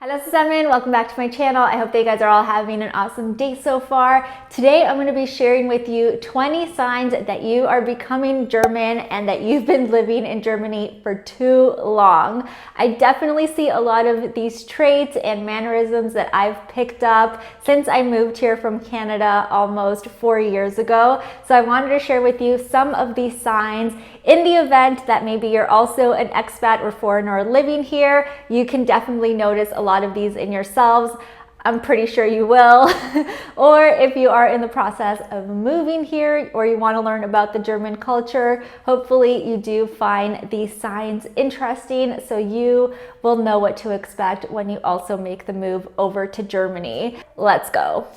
Hello zusammen, welcome back to my channel. I hope that you guys are all having an awesome day so far. Today I'm going to be sharing with you 20 signs that you are becoming German and that you've been living in Germany for too long. I definitely see a lot of these traits and mannerisms that I've picked up since I moved here from Canada almost 4 years ago. So I wanted to share with you some of these signs. In the event that maybe you're also an expat or foreigner living here, you can definitely notice a lot of these in yourselves. I'm pretty sure you will. Or if you are in the process of moving here or you want to learn about the German culture, hopefully you do find these signs interesting so you will know what to expect when you also make the move over to Germany. Let's go.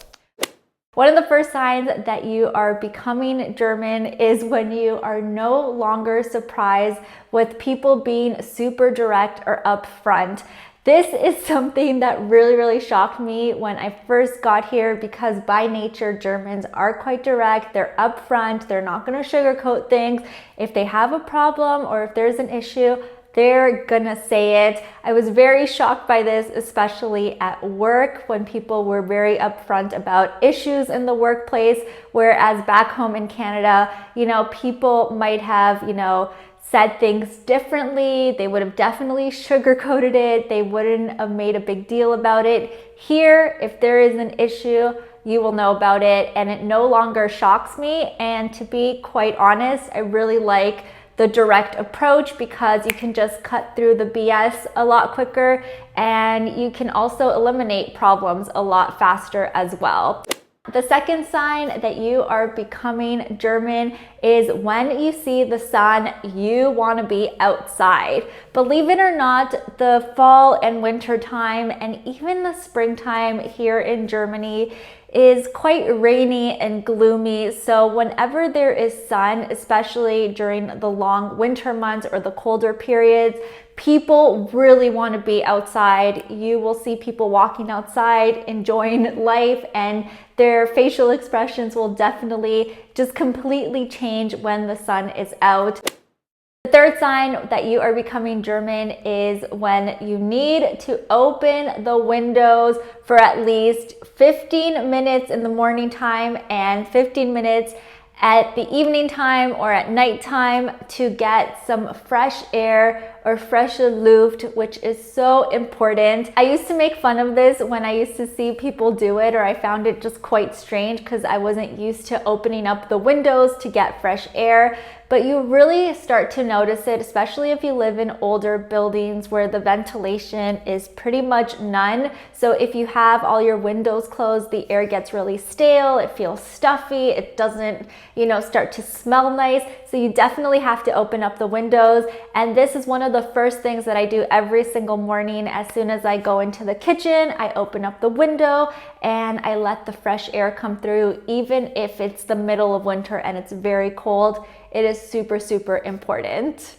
One of the first signs that you are becoming German is when you are no longer surprised with people being super direct or upfront. This is something that really shocked me when I first got here because by nature Germans are quite direct, they're upfront, they're not going to sugarcoat things. If they have a problem or if there's an issue, they're gonna say it. I was very shocked by this, especially at work when people were very upfront about issues in the workplace, whereas back home in Canada, people might have, said things differently. They would have definitely sugarcoated it. They wouldn't have made a big deal about it. Here, if there is an issue, you will know about it and it no longer shocks me. And to be quite honest, I really like the direct approach because you can just cut through the BS a lot quicker and you can also eliminate problems a lot faster as well. The second sign that you are becoming German is when you see the sun, you want to be outside. Believe it or not, the fall and winter time and even the springtime here in Germany is quite rainy and gloomy. So whenever there is sun, especially during the long winter months or the colder periods, people really want to be outside. You will see people walking outside, enjoying life, and their facial expressions will definitely just completely change when the sun is out. The third sign that you are becoming German is when you need to open the windows for at least 15 minutes in the morning time and 15 minutes at the evening time or at nighttime to get some fresh air or frische Luft, which is so important. I used to make fun of this when I used to see people do it, or I found it just quite strange because I wasn't used to opening up the windows to get fresh air. But you really start to notice it, especially if you live in older buildings where the ventilation is pretty much none. So if you have all your windows closed, the air gets really stale, it feels stuffy, it doesn't, start to smell nice. So you definitely have to open up the windows. And this is one of the first things that I do every single morning. As soon as I go into the kitchen, I open up the window and I let the fresh air come through, even if it's the middle of winter and it's very cold. It is super important.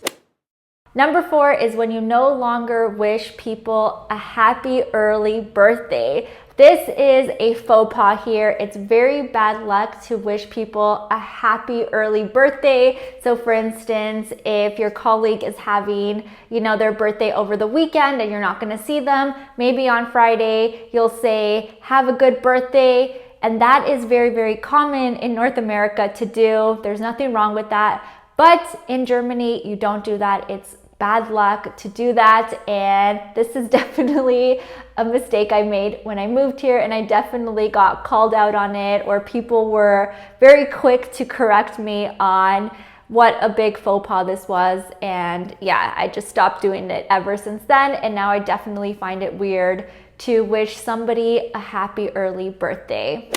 Number 4 is when you no longer wish people a happy early birthday. This is a faux pas here. It's very bad luck to wish people a happy early birthday. So for instance, if your colleague is having, their birthday over the weekend and you're not going to see them, maybe on Friday, you'll say, "Have a good birthday." And that is very common in North America to do. There's nothing wrong with that. But in Germany, you don't do that. It's bad luck to do that. And this is definitely a mistake I made when I moved here. And I definitely got called out on it, or people were very quick to correct me on what a big faux pas this was. And yeah, I just stopped doing it ever since then. And now I definitely find it weird to wish somebody a happy early birthday.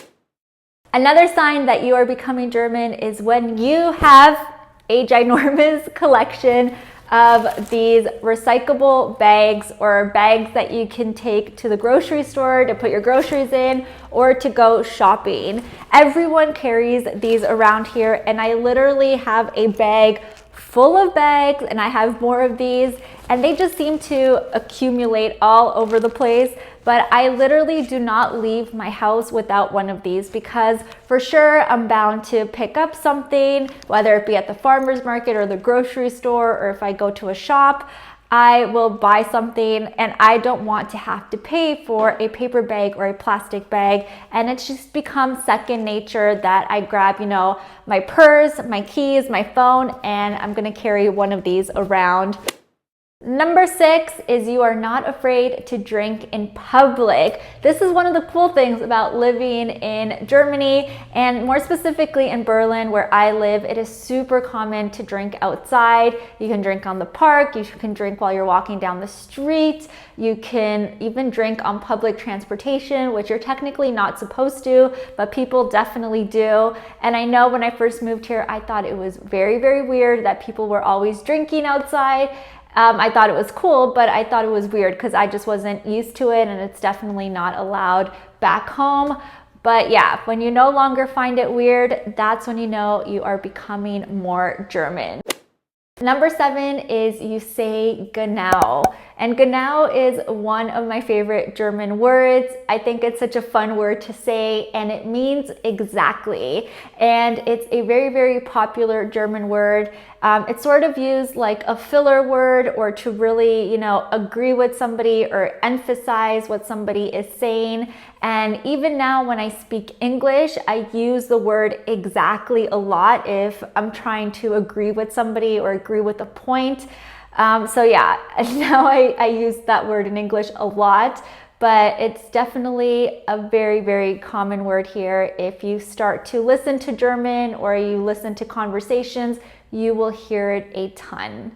Another sign that you are becoming German is when you have a ginormous collection of these recyclable bags or bags that you can take to the grocery store to put your groceries in or to go shopping. Everyone carries these around here, and I literally have a bag full of bags and I have more of these, and they just seem to accumulate all over the place. But I literally do not leave my house without one of these because for sure I'm bound to pick up something, whether it be at the farmer's market or the grocery store, or if I go to a shop. I will buy something and I don't want to have to pay for a paper bag or a plastic bag. And it's just become second nature that I grab, you know, my purse, my keys, my phone, and I'm gonna carry one of these around. Number 6 is you are not afraid to drink in public. This is one of the cool things about living in Germany, and more specifically in Berlin where I live. It is super common to drink outside. You can drink on the park, you can drink while you're walking down the street, you can even drink on public transportation, which you're technically not supposed to, but people definitely do. And I know when I first moved here, I thought it was very, very weird that people were always drinking outside. I thought it was cool, but I thought it was weird because I just wasn't used to it, and it's definitely not allowed back home. But yeah, when you no longer find it weird, that's when you know you are becoming more German. Number 7 is you say Gnau. And Gnau is one of my favorite German words. I think it's such a fun word to say, and it means exactly. And it's a very, very popular German word. It's sort of used like a filler word, or to really, you know, agree with somebody or emphasize what somebody is saying. And even now when I speak English, I use the word exactly a lot if I'm trying to agree with somebody or agree with a point. So yeah, now I use that word in English a lot, but it's definitely a very, very common word here. If you start to listen to German or you listen to conversations, you will hear it a ton.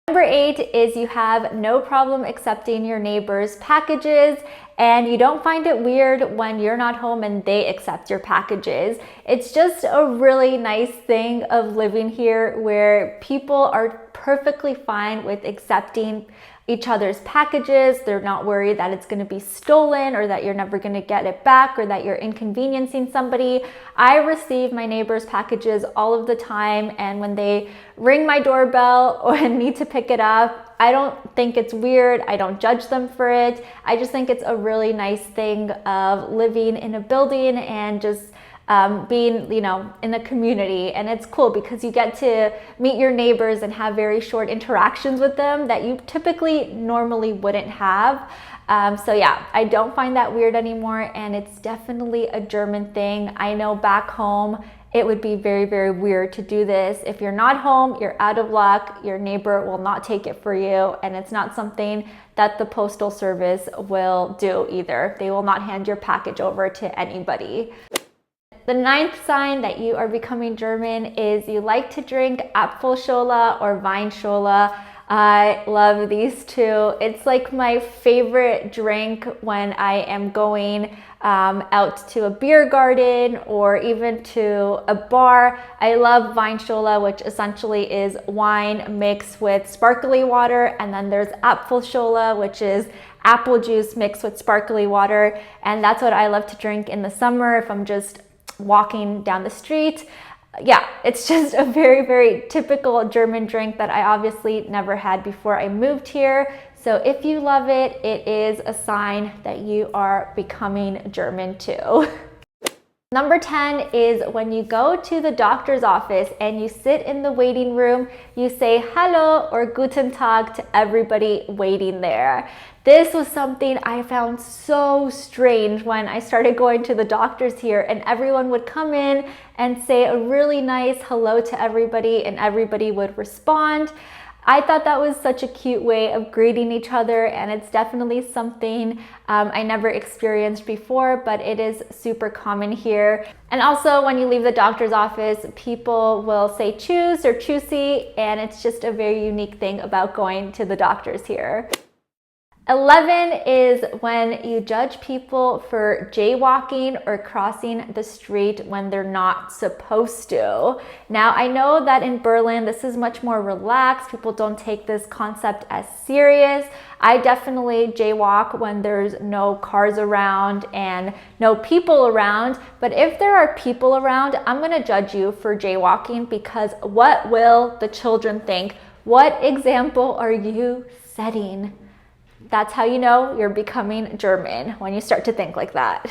Number 8 is you have no problem accepting your neighbor's packages, and you don't find it weird when you're not home and they accept your packages. It's just a really nice thing of living here where people are perfectly fine with accepting each other's packages. They're not worried that it's going to be stolen or that you're never going to get it back or that you're inconveniencing somebody. I receive my neighbors' packages all of the time, and when they ring my doorbell or need to pick it up, I don't think it's weird. I don't judge them for it. I just think it's a really nice thing of living in a building and just being, you know, in a community. And it's cool because you get to meet your neighbors and have very short interactions with them that you typically normally wouldn't have. So yeah, I don't find that weird anymore, and it's definitely a German thing. I know back home it would be very, very weird to do this. If you're not home, you're out of luck. Your neighbor will not take it for you, and it's not something that the postal service will do either. They will not hand your package over to anybody. The 9th sign that you are becoming German is you like to drink Apfelschorle or Weinschorle. I love these two. It's like my favorite drink when I am going out to a beer garden or even to a bar. I love Weinschorle, which essentially is wine mixed with sparkly water, and then there's Apfelschorle, which is apple juice mixed with sparkly water, and that's what I love to drink in the summer if I'm just walking down the street. Yeah, it's just a very, very typical German drink that I obviously never had before I moved here. So if you love it, it is a sign that you are becoming German too. Number 10 is when you go to the doctor's office and you sit in the waiting room, you say hello or guten Tag to everybody waiting there. This was something I found so strange when I started going to the doctors here, and everyone would come in and say a really nice hello to everybody and everybody would respond. I thought that was such a cute way of greeting each other, and it's definitely something I never experienced before, but it is super common here. And also when you leave the doctor's office, people will say tschüss or tschüssi, and it's just a very unique thing about going to the doctors here. 11 is when you judge people for jaywalking or crossing the street when they're not supposed to. Now, I know that in Berlin, this is much more relaxed. People don't take this concept as serious. I definitely jaywalk when there's no cars around and no people around. But if there are people around, I'm gonna judge you for jaywalking, because what will the children think? What example are you setting? That's how you know you're becoming German, when you start to think like that.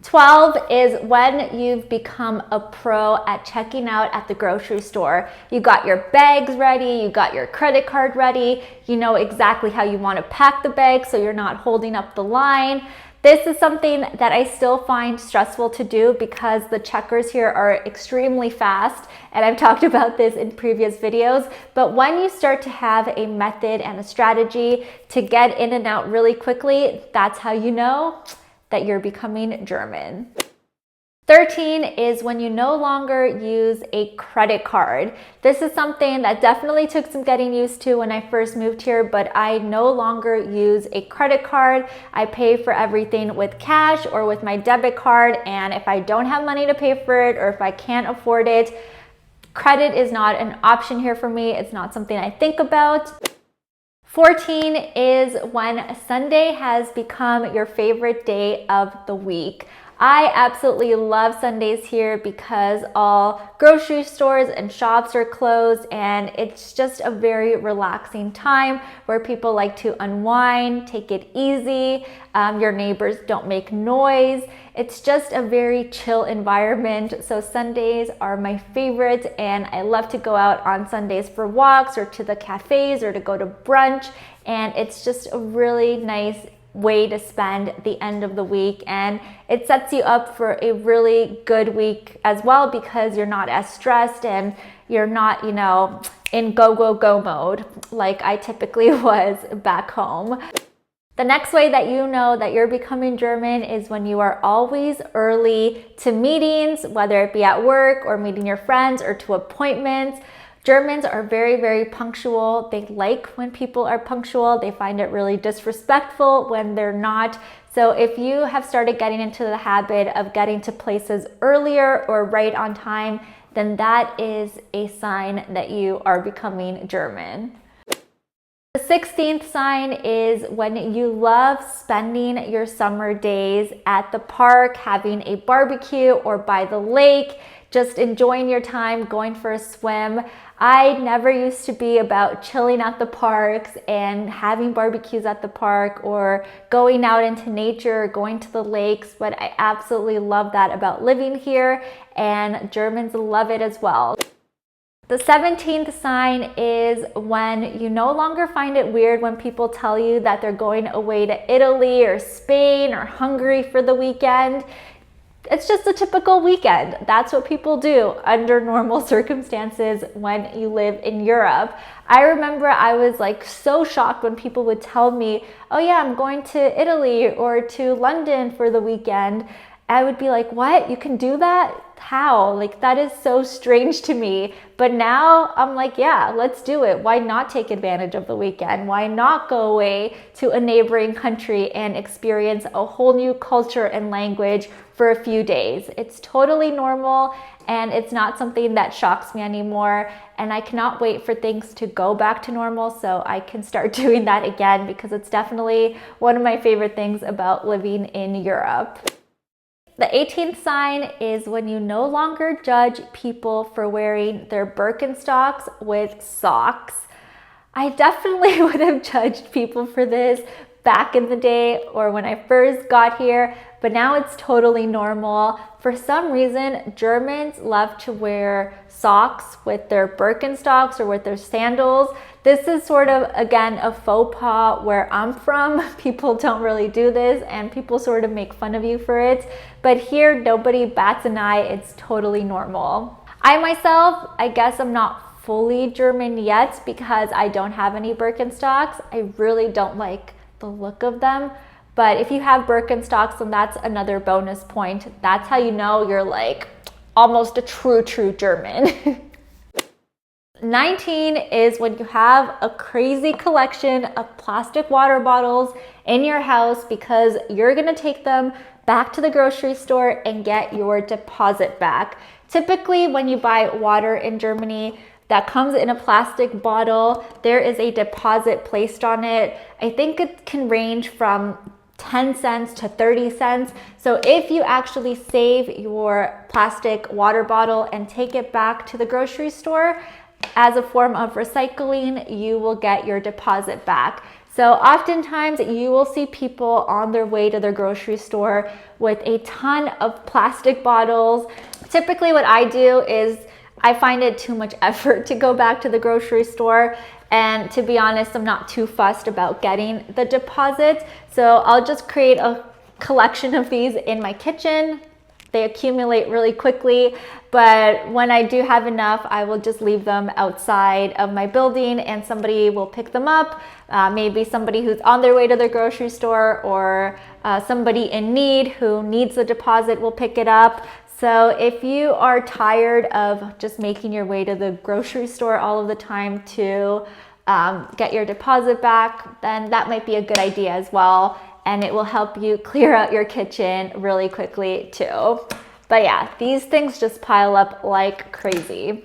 12 is when you've become a pro at checking out at the grocery store. You got your bags ready, you got your credit card ready, you know exactly how you want to pack the bag so you're not holding up the line. This is something that I still find stressful to do because the checkers here are extremely fast, and I've talked about this in previous videos. But when you start to have a method and a strategy to get in and out really quickly, that's how you know that you're becoming German. 13 is when you no longer use a credit card. This is something that definitely took some getting used to when I first moved here, but I no longer use a credit card. I pay for everything with cash or with my debit card, and if I don't have money to pay for it or if I can't afford it, credit is not an option here for me. It's not something I think about. 14 is when Sunday has become your favorite day of the week. I absolutely love Sundays here because all grocery stores and shops are closed, and it's just a very relaxing time where people like to unwind, take it easy. Your neighbors don't make noise. It's just a very chill environment. So Sundays are my favorite, and I love to go out on Sundays for walks or to the cafes or to go to brunch. And it's just a really nice way to spend the end of the week, and it sets you up for a really good week as well because you're not as stressed and you're not, you know, in go mode like I typically was back home. The next way that you know that you're becoming German is when you are always early to meetings, whether it be at work or meeting your friends or to appointments. Germans are very, very punctual. They like when people are punctual. They find it really disrespectful when they're not. So if you have started getting into the habit of getting to places earlier or right on time, then that is a sign that you are becoming German. The 16th sign is when you love spending your summer days at the park, having a barbecue or by the lake, just enjoying your time, going for a swim. I never used to be about chilling at the parks and having barbecues at the park or going out into nature, going to the lakes, but I absolutely love that about living here, and Germans love it as well. The 17th sign is when you no longer find it weird when people tell you that they're going away to Italy or Spain or Hungary for the weekend. It's just a typical weekend. That's what people do under normal circumstances when you live in Europe. I remember I was like so shocked when people would tell me, oh yeah, I'm going to Italy or to London for the weekend. I would be like, what? You can do that? How? Like, that is so strange to me. But now I'm like, yeah, let's do it. Why not take advantage of the weekend? Why not go away to a neighboring country and experience a whole new culture and language for a few days? It's totally normal, and it's not something that shocks me anymore. And I cannot wait for things to go back to normal so I can start doing that again, because it's definitely one of my favorite things about living in Europe. The 18th sign is when you no longer judge people for wearing their Birkenstocks with socks. I definitely would have judged people for this back in the day or when I first got here, but now it's totally normal. For some reason, Germans love to wear socks with their Birkenstocks or with their sandals. This is sort of, again, a faux pas where I'm from. People don't really do this and people sort of make fun of you for it. But here, nobody bats an eye. It's totally normal. I myself, I guess I'm not fully German yet because I don't have any Birkenstocks. I really don't like the look of them. But if you have Birkenstocks, then that's another bonus point. That's how you know you're like almost a true German. 19 is when you have a crazy collection of plastic water bottles in your house because you're gonna take them back to the grocery store and get your deposit back. Typically, when you buy water in Germany that comes in a plastic bottle, there is a deposit placed on it. I think it can range from 10 cents to 30 cents. So if you actually save your plastic water bottle and take it back to the grocery store as a form of recycling, you will get your deposit back. So oftentimes you will see people on their way to their grocery store with a ton of plastic bottles. Typically what I do is I find it too much effort to go back to the grocery store. And to be honest, I'm not too fussed about getting the deposit. So I'll just create a collection of these in my kitchen. They accumulate really quickly, but when I do have enough, I will just leave them outside of my building and somebody will pick them up. Maybe somebody who's on their way to their grocery store, or somebody in need who needs the deposit will pick it up. So if you are tired of just making your way to the grocery store all of the time to get your deposit back, then that might be a good idea as well. And it will help you clear out your kitchen really quickly too. But yeah, these things just pile up like crazy.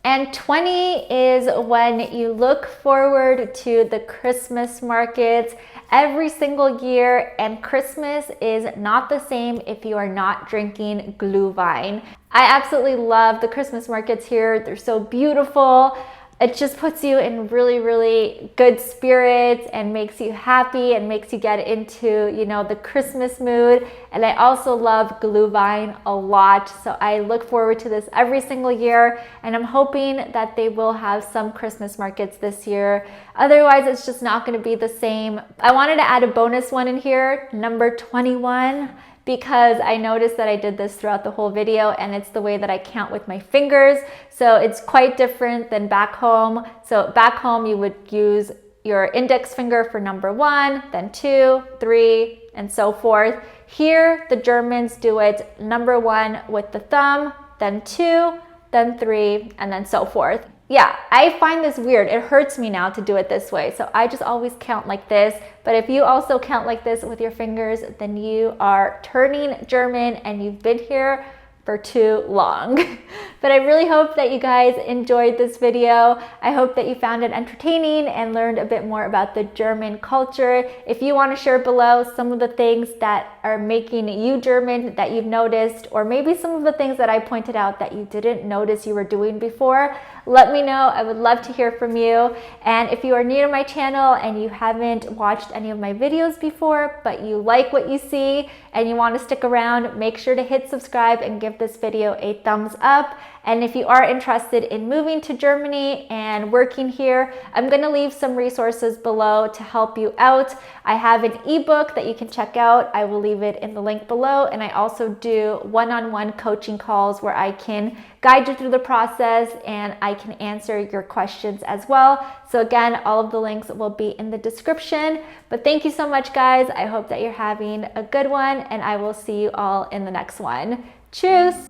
And 20 is when you look forward to the Christmas markets every single year, and Christmas is not the same if you are not drinking Glühwein. I absolutely love the Christmas markets here. They're so beautiful. It just puts you in really, really good spirits and makes you happy and makes you get into, you know, the Christmas mood. And I also love Glühwein a lot. So I look forward to this every single year, and I'm hoping that they will have some Christmas markets this year. Otherwise, it's just not going to be the same. I wanted to add a bonus one in here, number 21. Because I noticed that I did this throughout the whole video, and it's the way that I count with my fingers. So it's quite different than back home. So back home, you would use your index finger for number 1, then 2, 3, and so forth. Here, the Germans do it number 1 with the thumb, then 2, then 3, and then so forth. Yeah, I find this weird. It hurts me now to do it this way. So I just always count like this. But if you also count like this with your fingers, then you are turning German and you've been here for too long. But I really hope that you guys enjoyed this video. I hope that you found it entertaining and learned a bit more about the German culture. If you want to share below some of the things that are making you German that you've noticed, or maybe some of the things that I pointed out that you didn't notice you were doing before, let me know. I would love to hear from you. And if you are new to my channel and you haven't watched any of my videos before, but you like what you see and you want to stick around, make sure to hit subscribe and give this video a thumbs up. And if you are interested in moving to Germany and working here, I'm going to leave some resources below to help you out. I have an ebook that you can check out. I will leave it in the link below. And I also do one-on-one coaching calls where I can guide you through the process and I can answer your questions as well. So again, all of the links will be in the description. But thank you so much, guys. I hope that you're having a good one, and I will see you all in the next one. Tschüss!